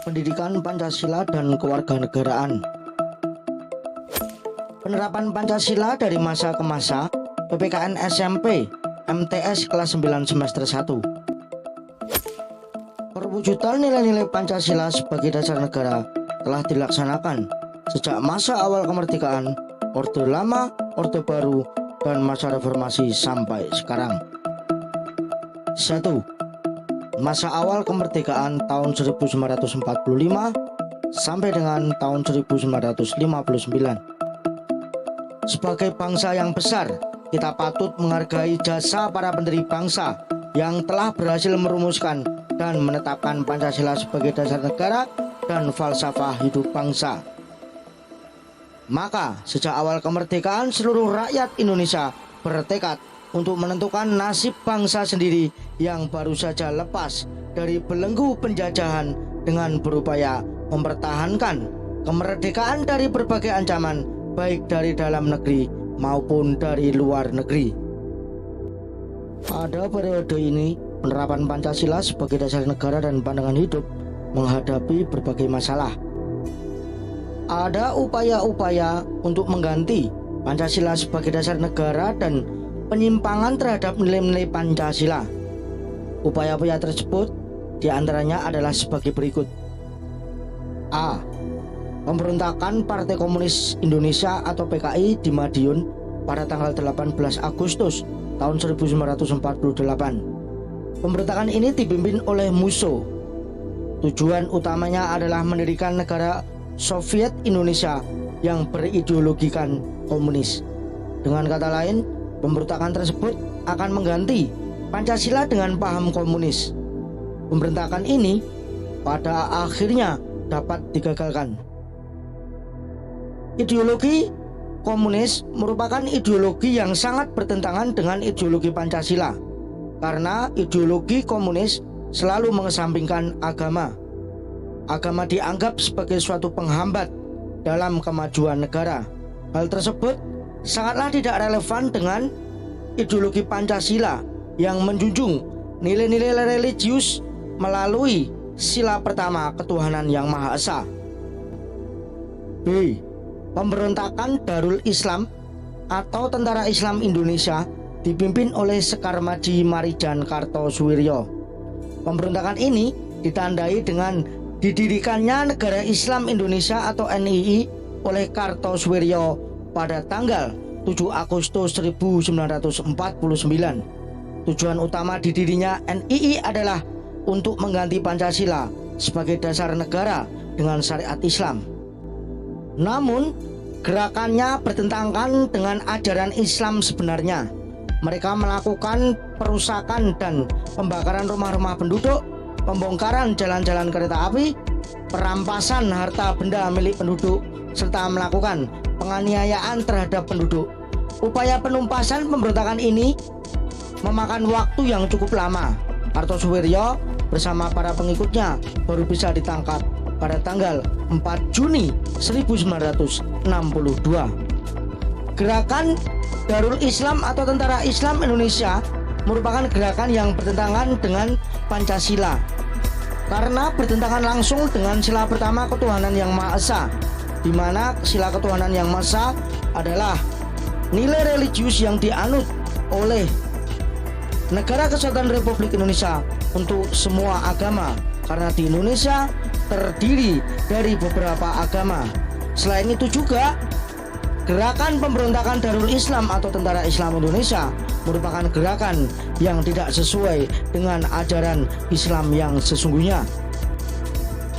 Pendidikan Pancasila dan Kewarganegaraan. Penerapan Pancasila dari masa ke masa, PPKN SMP, MTS kelas 9 semester 1. Perwujudan nilai-nilai Pancasila sebagai dasar negara telah dilaksanakan sejak masa awal kemerdekaan, Orde Lama, Orde Baru, dan masa reformasi sampai sekarang. 1. Masa awal kemerdekaan tahun 1945 sampai dengan tahun 1959. Sebagai bangsa yang besar, kita patut menghargai jasa para pendiri bangsa yang telah berhasil merumuskan dan menetapkan Pancasila sebagai dasar negara dan falsafah hidup bangsa. Maka, sejak awal kemerdekaan, seluruh rakyat Indonesia bertekad untuk menentukan nasib bangsa sendiri yang baru saja lepas dari belenggu penjajahan dengan berupaya mempertahankan kemerdekaan dari berbagai ancaman, baik dari dalam negeri maupun dari luar negeri. Pada periode ini, penerapan Pancasila sebagai dasar negara dan pandangan hidup menghadapi berbagai masalah. Ada upaya-upaya untuk mengganti Pancasila sebagai dasar negara dan penyimpangan terhadap nilai-nilai Pancasila. Upaya-upaya tersebut diantaranya adalah sebagai berikut. A. Pemberontakan Partai Komunis Indonesia atau PKI di Madiun pada tanggal 18 Agustus tahun 1948. Pemberontakan ini dipimpin oleh Musso. Tujuan utamanya adalah mendirikan negara Soviet Indonesia yang berideologikan komunis. Dengan kata lain, pemberontakan tersebut akan mengganti Pancasila dengan paham komunis. Pemberontakan ini pada akhirnya dapat digagalkan. Ideologi komunis merupakan ideologi yang sangat bertentangan dengan ideologi Pancasila, karena ideologi komunis selalu mengesampingkan agama. Agama dianggap sebagai suatu penghambat dalam kemajuan negara. Hal tersebut sangatlah tidak relevan dengan ideologi Pancasila yang menjunjung nilai-nilai religius melalui sila pertama ketuhanan yang Maha Esa. B. Pemberontakan Darul Islam atau Tentara Islam Indonesia dipimpin oleh Sekar Madi Marijan Kartosuwiryo. Pemberontakan ini ditandai dengan didirikannya Negara Islam Indonesia atau NII oleh Kartosuwiryo pada tanggal 7 Agustus 1949. Tujuan utama didirinya NII adalah untuk mengganti Pancasila sebagai dasar negara dengan syariat Islam. Namun, gerakannya bertentangan dengan ajaran Islam sebenarnya. Mereka melakukan perusakan dan pembakaran rumah-rumah penduduk, pembongkaran jalan-jalan kereta api, perampasan harta benda milik penduduk, serta melakukan penganiayaan terhadap penduduk. Upaya penumpasan pemberontakan ini memakan waktu yang cukup lama. Kartosuwiryo bersama para pengikutnya baru bisa ditangkap pada tanggal 4 Juni 1962. Gerakan Darul Islam atau Tentara Islam Indonesia merupakan gerakan yang bertentangan dengan Pancasila karena bertentangan langsung dengan sila pertama ketuhanan yang Maha Esa, di mana sila ketuhanan yang Maha Esa adalah nilai religius yang dianut oleh Negara Kesatuan Republik Indonesia untuk semua agama, karena di Indonesia terdiri dari beberapa agama. Selain itu juga, gerakan pemberontakan Darul Islam atau Tentara Islam Indonesia merupakan gerakan yang tidak sesuai dengan ajaran Islam yang sesungguhnya.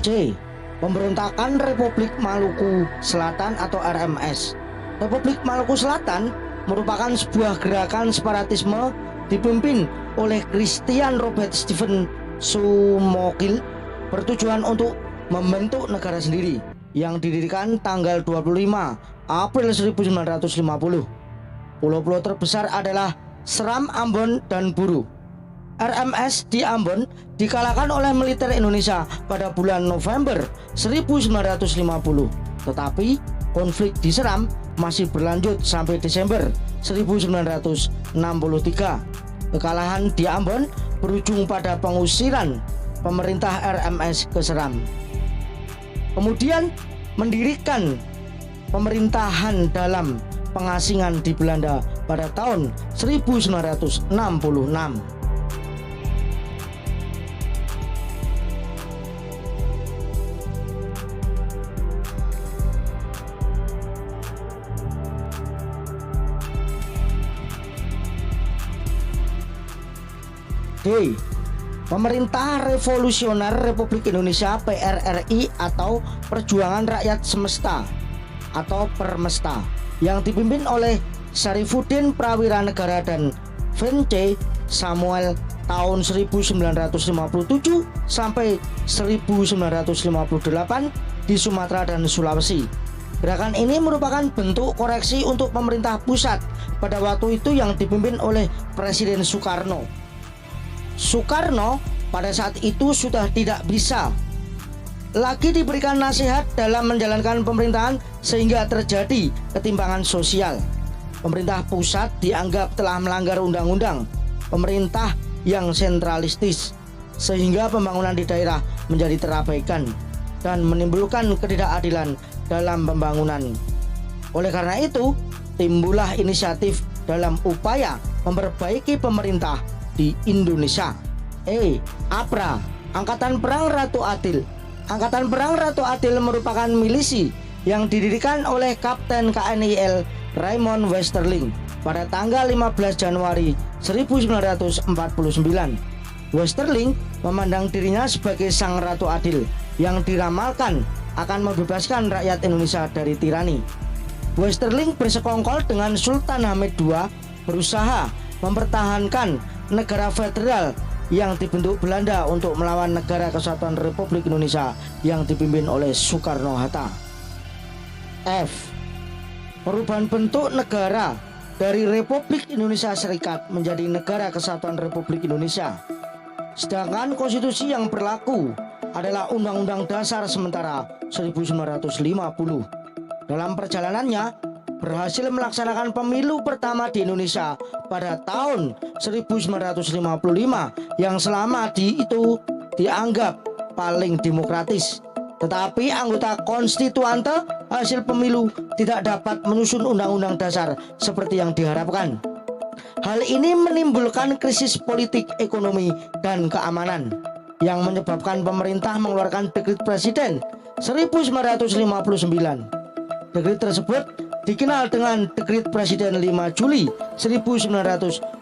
C. Pemberontakan Republik Maluku Selatan atau RMS. Republik Maluku Selatan merupakan sebuah gerakan separatisme dipimpin oleh Christian Robert Stephen Sumokil, bertujuan untuk membentuk negara sendiri yang didirikan tanggal 25 April 1950. Pulau-pulau terbesar adalah Seram, Ambon, dan Buru. RMS di Ambon dikalahkan oleh militer Indonesia pada bulan November 1950. Tetapi konflik di Seram masih berlanjut sampai Desember 1963. Kekalahan di Ambon berujung pada pengusiran pemerintah RMS ke Seram. Kemudian mendirikan pemerintahan dalam pengasingan di Belanda pada tahun 1966. D. Pemerintah Revolusioner Republik Indonesia PRRI atau Perjuangan Rakyat Semesta atau Permesta yang dipimpin oleh Syarifuddin Prawira Negara dan Vence Samuel tahun 1957 sampai 1958 di Sumatera dan Sulawesi. Gerakan ini merupakan bentuk koreksi untuk pemerintah pusat pada waktu itu yang dipimpin oleh Presiden Soekarno. Soekarno pada saat itu sudah tidak bisa lagi diberikan nasihat dalam menjalankan pemerintahan sehingga terjadi ketimpangan sosial. Pemerintah pusat dianggap telah melanggar undang-undang, pemerintah yang sentralistis, sehingga pembangunan di daerah menjadi terabaikan dan menimbulkan ketidakadilan dalam pembangunan. Oleh karena itu, timbullah inisiatif dalam upaya memperbaiki pemerintah di Indonesia. APRA, Angkatan Perang Ratu Adil. Angkatan Perang Ratu Adil merupakan milisi yang didirikan oleh Kapten KNIL Raymond Westerling pada tanggal 15 Januari 1949. Westerling memandang dirinya sebagai sang Ratu Adil yang diramalkan akan membebaskan rakyat Indonesia dari tirani. Westerling bersekongkol dengan Sultan Hamid II berusaha mempertahankan negara federal yang dibentuk Belanda untuk melawan Negara Kesatuan Republik Indonesia yang dipimpin oleh Soekarno-Hatta. F. Perubahan bentuk negara dari Republik Indonesia Serikat menjadi Negara Kesatuan Republik Indonesia. Sedangkan konstitusi yang berlaku adalah Undang-Undang Dasar sementara 1950. Dalam perjalanannya berhasil melaksanakan pemilu pertama di Indonesia pada tahun 1955 yang selama itu dianggap paling demokratis. Tetapi anggota konstituante hasil pemilu tidak dapat menyusun undang-undang dasar seperti yang diharapkan. Hal ini menimbulkan krisis politik, ekonomi, dan keamanan yang menyebabkan pemerintah mengeluarkan dekret presiden 1959. Dekret tersebut dikenal dengan Dekret Presiden 5 Juli 1959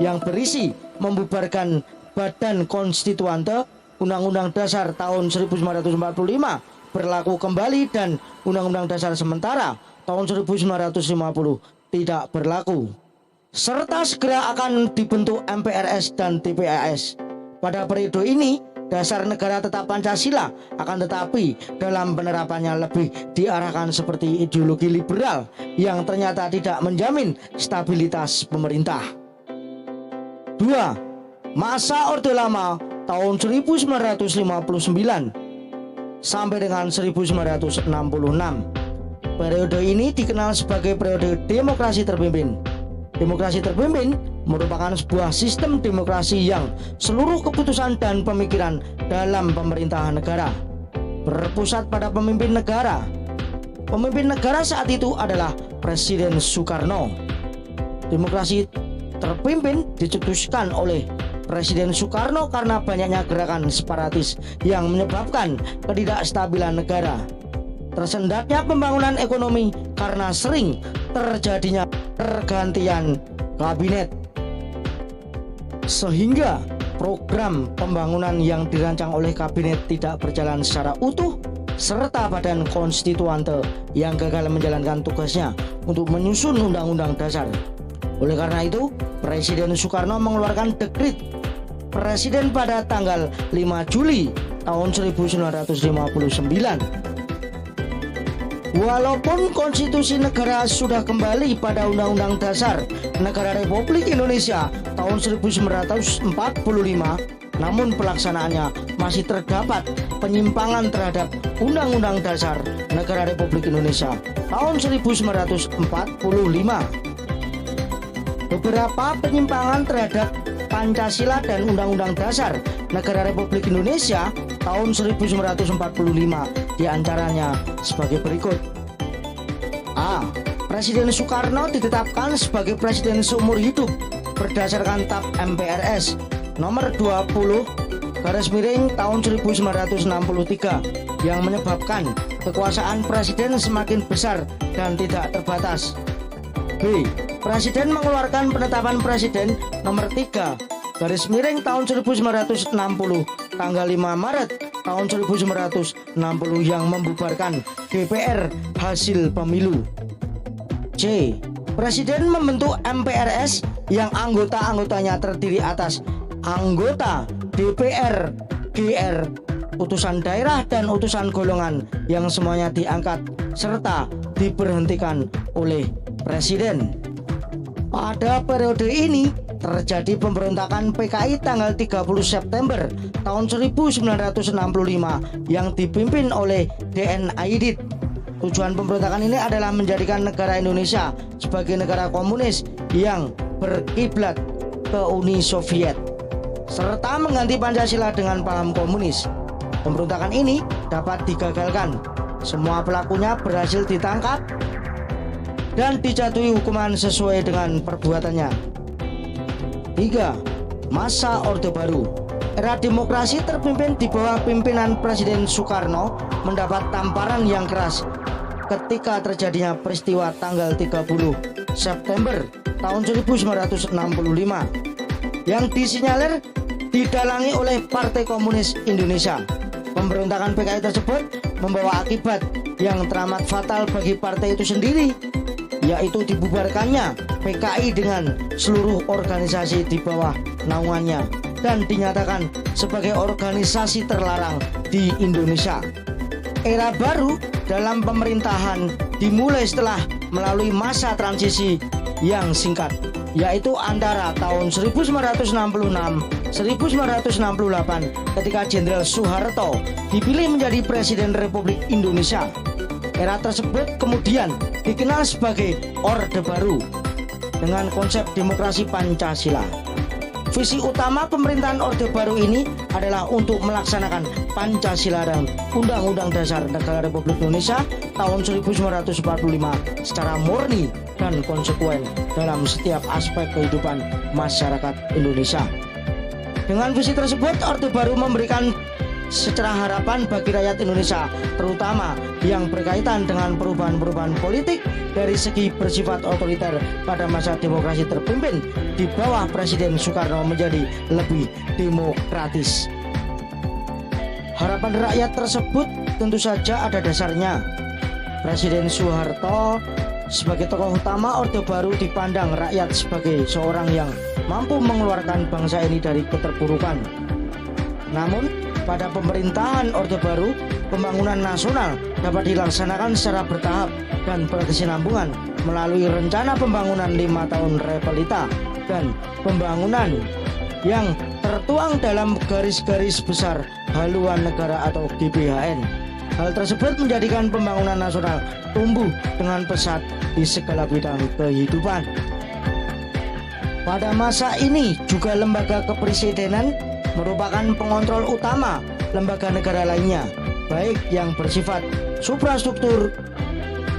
yang berisi membubarkan Badan Konstituante, Undang-Undang Dasar tahun 1945 berlaku kembali dan Undang-Undang Dasar sementara tahun 1950 tidak berlaku. Serta segera akan dibentuk MPRS dan TPAS. Pada periode ini dasar negara tetap Pancasila, akan tetapi dalam penerapannya lebih diarahkan seperti ideologi liberal yang ternyata tidak menjamin stabilitas pemerintah. 2. Masa Orde Lama tahun 1959 sampai dengan 1966. Periode ini dikenal sebagai periode demokrasi terpimpin. Demokrasi terpimpin merupakan sebuah sistem demokrasi yang seluruh keputusan dan pemikiran dalam pemerintahan negara berpusat pada pemimpin negara. Pemimpin negara saat itu adalah Presiden Soekarno. Demokrasi terpimpin dicetuskan oleh Presiden Soekarno karena banyaknya gerakan separatis yang menyebabkan ketidakstabilan negara. Tersendatnya pembangunan ekonomi karena sering terjadinya pergantian kabinet, sehingga program pembangunan yang dirancang oleh kabinet tidak berjalan secara utuh, serta badan konstituante yang gagal menjalankan tugasnya untuk menyusun undang-undang dasar. Oleh karena itu, Presiden Soekarno mengeluarkan dekret presiden pada tanggal 5 Juli tahun 1959. Walaupun konstitusi negara sudah kembali pada Undang-Undang Dasar Negara Republik Indonesia tahun 1945, namun pelaksanaannya masih terdapat penyimpangan terhadap Undang-Undang Dasar Negara Republik Indonesia tahun 1945. Beberapa penyimpangan terhadap Pancasila dan Undang-Undang Dasar Negara Republik Indonesia tahun 1945, diantaranya sebagai berikut. A. Presiden Soekarno ditetapkan sebagai presiden seumur hidup berdasarkan TAP MPRS nomor 20 garis miring tahun 1963 yang menyebabkan kekuasaan presiden semakin besar dan tidak terbatas. B. Presiden mengeluarkan penetapan presiden nomor 3 garis miring tahun 1960 tanggal 5 Maret tahun 1960 yang membubarkan DPR hasil pemilu. C. Presiden membentuk MPRS yang anggota-anggotanya terdiri atas anggota DPR, GR, utusan daerah dan utusan golongan yang semuanya diangkat serta diberhentikan oleh presiden. Pada periode ini terjadi pemberontakan PKI tanggal 30 September tahun 1965 yang dipimpin oleh DN Aidit. Tujuan pemberontakan ini adalah menjadikan negara Indonesia sebagai negara komunis yang berkiblat ke Uni Soviet serta mengganti Pancasila dengan paham komunis. Pemberontakan ini dapat digagalkan. Semua pelakunya berhasil ditangkap dan dijatuhi hukuman sesuai dengan perbuatannya. 3. Masa Orde Baru. Era demokrasi terpimpin di bawah pimpinan Presiden Soekarno mendapat tamparan yang keras ketika terjadinya peristiwa tanggal 30 September tahun 1965 yang disinyalir didalangi oleh Partai Komunis Indonesia. Pemberontakan PKI tersebut membawa akibat yang teramat fatal bagi partai itu sendiri, yaitu dibubarkannya PKI dengan seluruh organisasi di bawah naungannya dan dinyatakan sebagai organisasi terlarang di Indonesia. Era baru dalam pemerintahan dimulai setelah melalui masa transisi yang singkat, yaitu antara tahun 1966-1968 ketika Jenderal Soeharto dipilih menjadi Presiden Republik Indonesia. Era tersebut kemudian dikenal sebagai Orde Baru dengan konsep demokrasi Pancasila. Visi utama pemerintahan Orde Baru ini adalah untuk melaksanakan Pancasila dan Undang-Undang Dasar Negara Republik Indonesia tahun 1945 secara murni dan konsekuen dalam setiap aspek kehidupan masyarakat Indonesia. Dengan visi tersebut, Orde Baru memberikan secerah harapan bagi rakyat Indonesia, terutama yang berkaitan dengan perubahan-perubahan politik dari segi bersifat otoriter pada masa demokrasi terpimpin di bawah Presiden Soekarno menjadi lebih demokratis. Harapan rakyat tersebut tentu saja ada dasarnya. Presiden Soeharto sebagai tokoh utama Orde Baru dipandang rakyat sebagai seorang yang mampu mengeluarkan bangsa ini dari keterpurukan. Namun, pada pemerintahan Orde Baru, pembangunan nasional dapat dilaksanakan secara bertahap dan berkesinambungan melalui rencana pembangunan 5 tahun Repelita dan pembangunan yang tertuang dalam garis-garis besar haluan negara atau GBHN. Hal tersebut menjadikan pembangunan nasional tumbuh dengan pesat di segala bidang kehidupan. Pada masa ini juga lembaga kepresidenan merupakan pengontrol utama lembaga negara lainnya, baik yang bersifat suprastruktur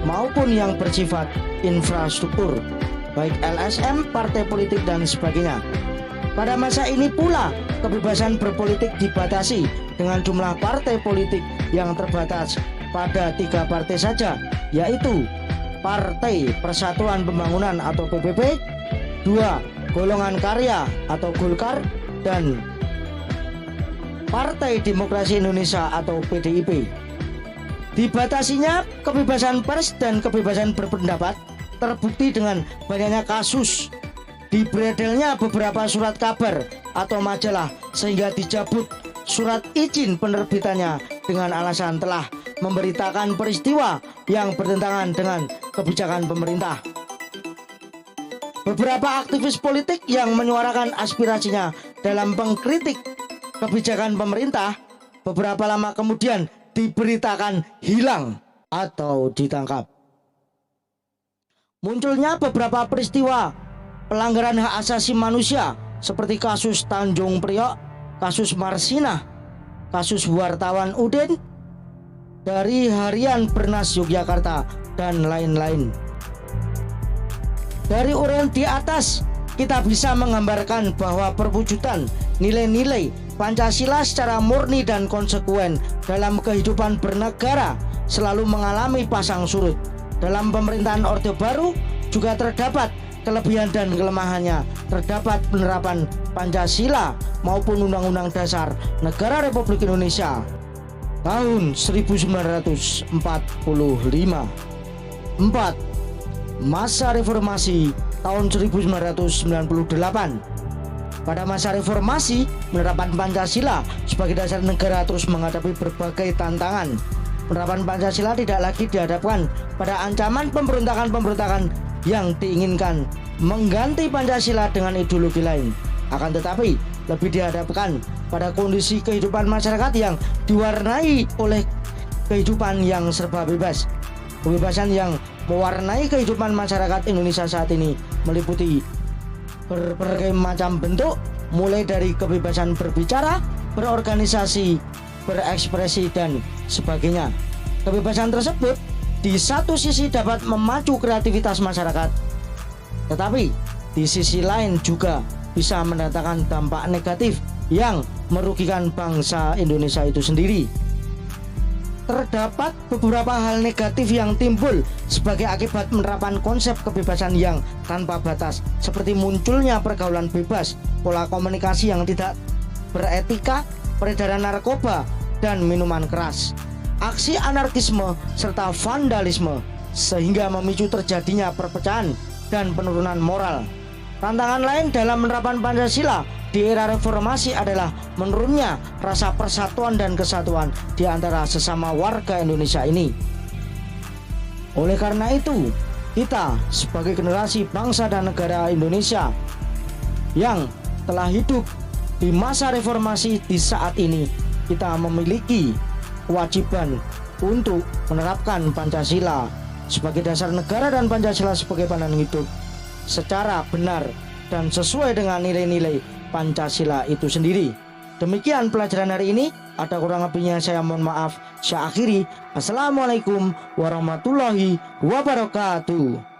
maupun yang bersifat infrastruktur, baik LSM, partai politik dan sebagainya. Pada masa ini pula kebebasan berpolitik dibatasi dengan jumlah partai politik yang terbatas pada 3 partai saja, yaitu Partai Persatuan Pembangunan atau PPP, 2 Golongan Karya atau Golkar, dan Partai Demokrasi Indonesia atau PDIP. Dibatasinya kebebasan pers dan kebebasan berpendapat terbukti dengan banyaknya kasus diberedelnya beberapa surat kabar atau majalah sehingga dicabut surat izin penerbitannya dengan alasan telah memberitakan peristiwa yang bertentangan dengan kebijakan pemerintah. Beberapa aktivis politik yang menyuarakan aspirasinya dalam pengkritik kebijakan pemerintah beberapa lama kemudian diberitakan hilang atau ditangkap. Munculnya beberapa peristiwa pelanggaran hak asasi manusia seperti kasus Tanjung Priok, kasus Marsinah, kasus wartawan Udin, dari Harian Bernas Yogyakarta, dan lain-lain. Dari uraian di atas, kita bisa menggambarkan bahwa perwujudan nilai-nilai Pancasila secara murni dan konsekuen dalam kehidupan bernegara selalu mengalami pasang surut. Dalam pemerintahan Orde Baru juga terdapat kelebihan dan kelemahannya. Terdapat penerapan Pancasila maupun Undang-Undang Dasar Negara Republik Indonesia tahun 1945. 4. Masa reformasi tahun 1998. Pada masa reformasi, penerapan Pancasila sebagai dasar negara terus menghadapi berbagai tantangan. Penerapan Pancasila tidak lagi dihadapkan pada ancaman pemberontakan-pemberontakan yang diinginkan mengganti Pancasila dengan ideologi lain. Akan tetapi, lebih dihadapkan pada kondisi kehidupan masyarakat yang diwarnai oleh kehidupan yang serba bebas. Kebebasan yang mewarnai kehidupan masyarakat Indonesia saat ini meliputi berbagai macam bentuk, mulai dari kebebasan berbicara, berorganisasi, berekspresi, dan sebagainya. Kebebasan tersebut di satu sisi dapat memacu kreativitas masyarakat, tetapi di sisi lain juga bisa mendatangkan dampak negatif yang merugikan bangsa Indonesia itu sendiri. Terdapat beberapa hal negatif yang timbul sebagai akibat penerapan konsep kebebasan yang tanpa batas, seperti munculnya pergaulan bebas, pola komunikasi yang tidak beretika, peredaran narkoba dan minuman keras, aksi anarkisme serta vandalisme, sehingga memicu terjadinya perpecahan dan penurunan moral. Tantangan lain dalam penerapan Pancasila di era reformasi adalah menurunnya rasa persatuan dan kesatuan di antara sesama warga Indonesia ini. Oleh karena itu, kita sebagai generasi bangsa dan negara Indonesia yang telah hidup di masa reformasi di saat ini, kita memiliki kewajiban untuk menerapkan Pancasila sebagai dasar negara dan Pancasila sebagai pandangan hidup secara benar dan sesuai dengan nilai-nilai Pancasila itu sendiri. Demikian pelajaran hari ini. Ada kurang lebihnya saya mohon maaf. Saya akhiri. Assalamualaikum warahmatullahi wabarakatuh.